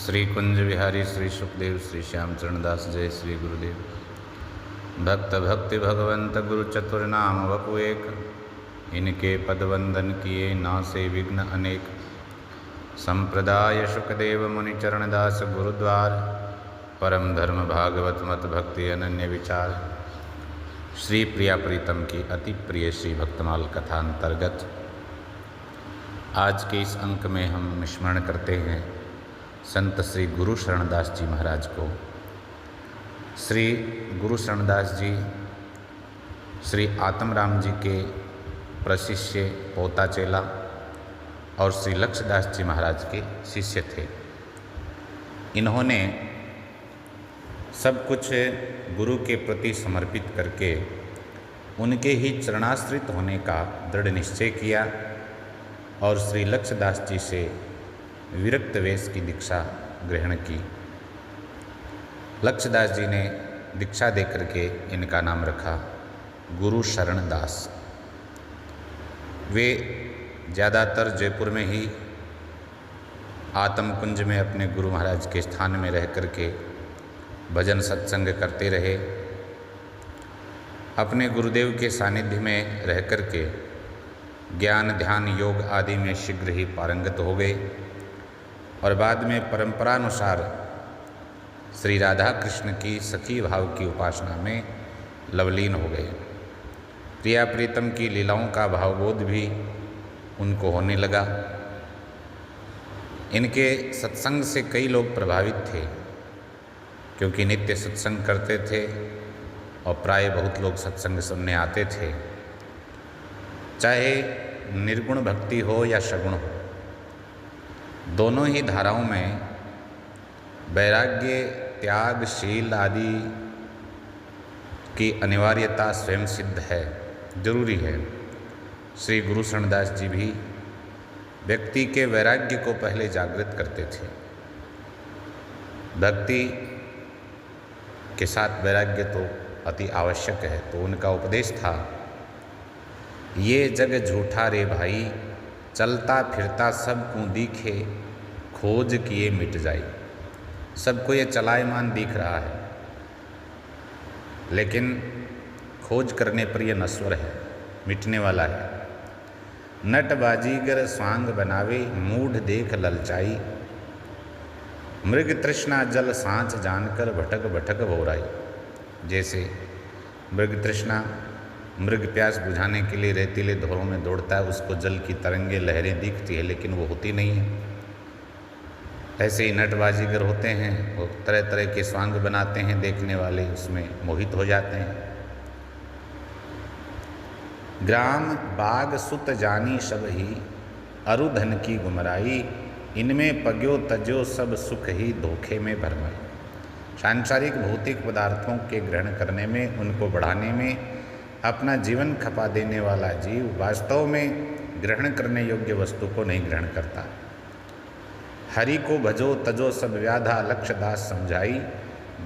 श्री कुंज विहारी श्री सुखदेव श्री श्याम चरणदास जय श्री गुरुदेव। भक्त भक्ति भगवंत गुरु चतुर नाम वपु एक, इनके पद वंदन किए नासे विघ्न अनेक। संप्रदाय सुखदेव मुनि चरणदास गुरुद्वार, परम धर्म भागवत मत भक्ति अनन्य विचार। श्री प्रिया प्रीतम की अति प्रिय श्री भक्तमाल कथा अंतर्गत आज के इस अंक में हम स्मरण करते हैं संत श्री गुरु शरणदास जी महाराज को। श्री गुरु शरणदास जी श्री आत्मराम जी के प्रशिष्य पोता चेला और श्री लक्ष्यदास जी महाराज के शिष्य थे। इन्होंने सब कुछ गुरु के प्रति समर्पित करके उनके ही चरणाश्रित होने का दृढ़ निश्चय किया और श्री लक्ष्यदास जी से विरक्त वेश की दीक्षा ग्रहण की। लक्ष्यदास जी ने दीक्षा देकर के इनका नाम रखा गुरु शरणदास। वे ज़्यादातर जयपुर में ही आत्मकुंज में अपने गुरु महाराज के स्थान में रह कर के भजन सत्संग करते रहे। अपने गुरुदेव के सानिध्य में रह कर के ज्ञान ध्यान योग आदि में शीघ्र ही पारंगत हो गए और बाद में परंपरानुसार श्री राधा कृष्ण की सखी भाव की उपासना में लवलीन हो गए। प्रिया प्रीतम की लीलाओं का भावबोध भी उनको होने लगा। इनके सत्संग से कई लोग प्रभावित थे क्योंकि नित्य सत्संग करते थे और प्राय बहुत लोग सत्संग सुनने आते थे। चाहे निर्गुण भक्ति हो या सगुण हो, दोनों ही धाराओं में वैराग्य त्याग शील आदि की अनिवार्यता स्वयं सिद्ध है, जरूरी है। श्री गुरु शरणदास जी भी व्यक्ति के वैराग्य को पहले जागृत करते थे। भक्ति के साथ वैराग्य तो अति आवश्यक है, तो उनका उपदेश था, ये जग झूठा रे भाई, चलता फिरता सबको दिखे, खोज किए मिट जाए। सबको ये चलायमान दिख रहा है, लेकिन खोज करने पर यह नश्वर है, मिटने वाला है। नट बाजीगर स्वांग बनावे, मूढ़ देख ललचाई, मृग तृष्णा जल सांच जानकर भटक भटक बोराई। जैसे मृग तृष्णा मृग प्यास बुझाने के लिए रेतीले धोरों में दौड़ता है, उसको जल की तरंगे लहरें दिखती है लेकिन वो होती नहीं है। ऐसे ही नट बाजीगर होते हैं, वो तरह तरह के स्वांग बनाते हैं, देखने वाले उसमें मोहित हो जाते हैं। ग्राम बाग सुत जानी सब ही, अरुधन की गुमराई, इनमें पग्यो तजो सब सुख ही, धोखे में भरमाई। सांसारिक भौतिक पदार्थों के ग्रहण करने में, उनको बढ़ाने में अपना जीवन खपा देने वाला जीव वास्तव में ग्रहण करने योग्य वस्तु को नहीं ग्रहण करता। हरि को भजो तजो सब व्याधा, लक्ष्यदास समझाई,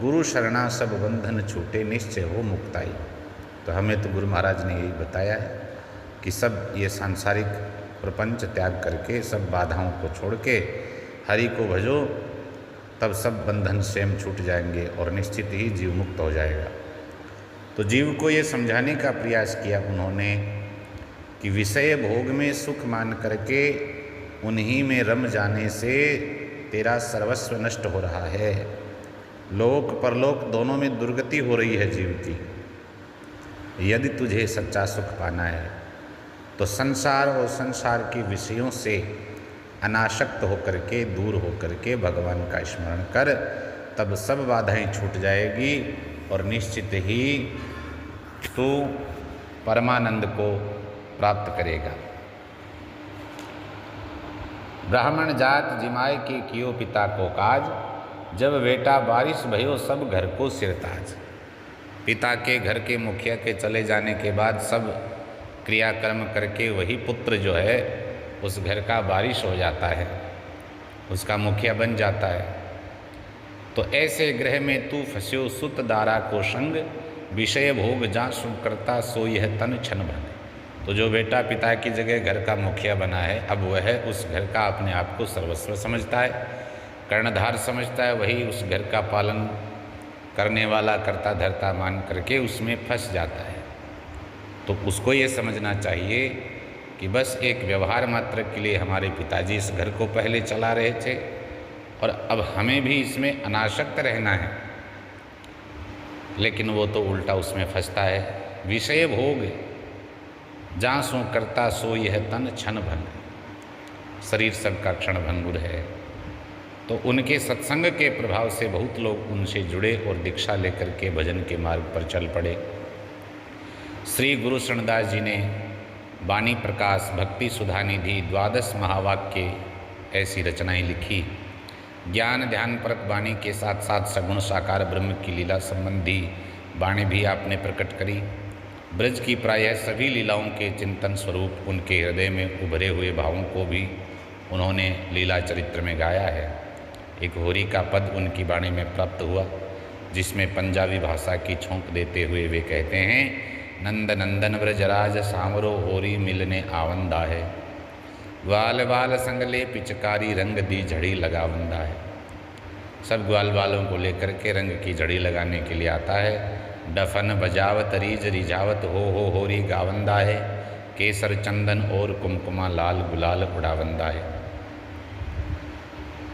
गुरु शरणा सब बंधन छूटे, निश्चय हो मुक्ताई। तो हमें तो गुरु महाराज ने यही बताया है कि सब ये सांसारिक प्रपंच त्याग करके, सब बाधाओं को छोड़ के हरि को भजो, तब सब बंधन स्वयं छूट जाएंगे और निश्चित ही जीव मुक्त हो जाएगा। तो जीव को ये समझाने का प्रयास किया उन्होंने कि विषय भोग में सुख मान करके उन्हीं में रम जाने से तेरा सर्वस्व नष्ट हो रहा है। लोक परलोक दोनों में दुर्गति हो रही है जीव की। यदि तुझे सच्चा सुख पाना है तो संसार और संसार के विषयों से अनासक्त होकर के, दूर होकर के भगवान का स्मरण कर, तब सब बाधाएं छूट जाएगी और निश्चित ही तू परमानंद को प्राप्त करेगा। ब्राह्मण जात जिमाय के कियो पिता को काज, जब बेटा बारिश भयो सब घर को सिरताज। पिता के घर के मुखिया के चले जाने के बाद सब क्रियाकर्म करके वही पुत्र जो है उस घर का बारिश हो जाता है, उसका मुखिया बन जाता है। तो ऐसे ग्रह में तू फस्यो सुत दारा को संग, विषय भोग जा सुख करता सो यह तन छन भंग। तो जो बेटा पिता की जगह घर का मुखिया बना है, अब वह उस घर का अपने आप को सर्वस्व समझता है। कर्णधार समझता है वही उस घर का पालन करने वाला करता धरता मान करके उसमें फंस जाता है। तो उसको ये समझना चाहिए कि बस एक व्यवहार मात्र के लिए हमारे पिताजी इस घर को पहले चला रहे थे और अब हमें भी इसमें अनासक्त रहना है, लेकिन वो तो उल्टा उसमें फंसता है। विषय भोग जहाँ सो करता सो यह तन क्षण भंग, शरीर सबका क्षण भंगुर है। तो उनके सत्संग के प्रभाव से बहुत लोग उनसे जुड़े और दीक्षा लेकर के भजन के मार्ग पर चल पड़े। श्री गुरु शरणदास जी ने वाणी प्रकाश, भक्ति सुधानिधि, 12 महावाक्य ऐसी रचनाएं लिखी। ज्ञान ध्यान परक वाणी के साथ साथ सगुण साकार ब्रह्म की लीला संबंधी वाणी भी आपने प्रकट करी। ब्रज की प्रायः सभी लीलाओं के चिंतन स्वरूप उनके हृदय में उभरे हुए भावों को भी उन्होंने लीला चरित्र में गाया है। एक होरी का पद उनकी वाणी में प्राप्त हुआ, जिसमें पंजाबी भाषा की छोंक देते हुए वे कहते हैं, नंद नंदन ब्रजराज सांवरो होरी मिलने आवंदा है, ग्वाल बाल संगले पिचकारी रंग दी झड़ी लगावंदा है। सब ग्वाल बालों को लेकर के रंग की झड़ी लगाने के लिए आता है। डफन बजावत रीज रिझावत हो होरी गावंदा है, केसर चंदन और कुमकुमा लाल गुलाल उड़ावंदा है।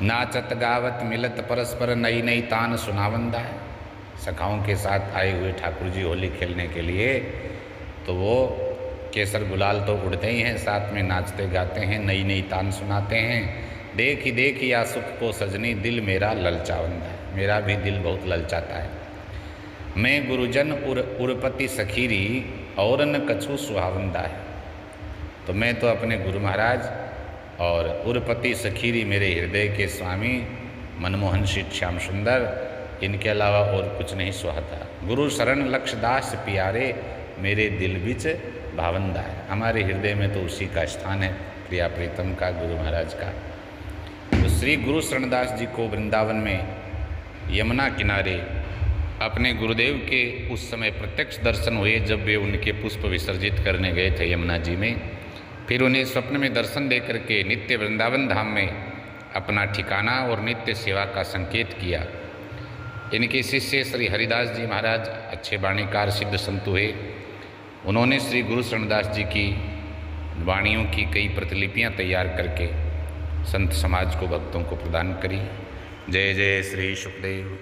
नाचत गावत मिलत परस्पर नई नई तान सुनावंदा है। सखाओं के साथ आए हुए ठाकुर जी होली खेलने के लिए तो वो केसर गुलाल तो उड़ते ही हैं, साथ में नाचते गाते हैं, नई नई तान सुनाते हैं। देख या सुख को सजनी दिल मेरा ललचावंदा है, मेरा भी दिल बहुत ललचाता है। मैं गुरुजन उरपति सखीरी और न कछु सुहावंदा है। तो मैं तो अपने गुरु महाराज और उरपति सखीरी मेरे हृदय के स्वामी मनमोहन शीत श्याम सुंदर, इनके अलावा और कुछ नहीं सुहाता। गुरु शरण लक्षदास प्यारे मेरे दिल बिच भावंदा है। हमारे हृदय में तो उसी का स्थान है, प्रिया प्रीतम का, गुरु महाराज का। तो श्री गुरु शरणदास जी को वृंदावन में यमुना किनारे अपने गुरुदेव के उस समय प्रत्यक्ष दर्शन हुए, जब वे उनके पुष्प विसर्जित करने गए थे यमुना जी में। फिर उन्हें स्वप्न में दर्शन दे करके नित्य वृंदावन धाम में अपना ठिकाना और नित्य सेवा का संकेत किया। इनके शिष्य श्री हरिदास जी महाराज अच्छे वाणीकार सिद्ध संत हुए। उन्होंने श्री गुरु शरणदास जी की वाणियों की कई प्रतिलिपियां तैयार करके संत समाज को, भक्तों को प्रदान करी। जय जय श्री सुखदेव।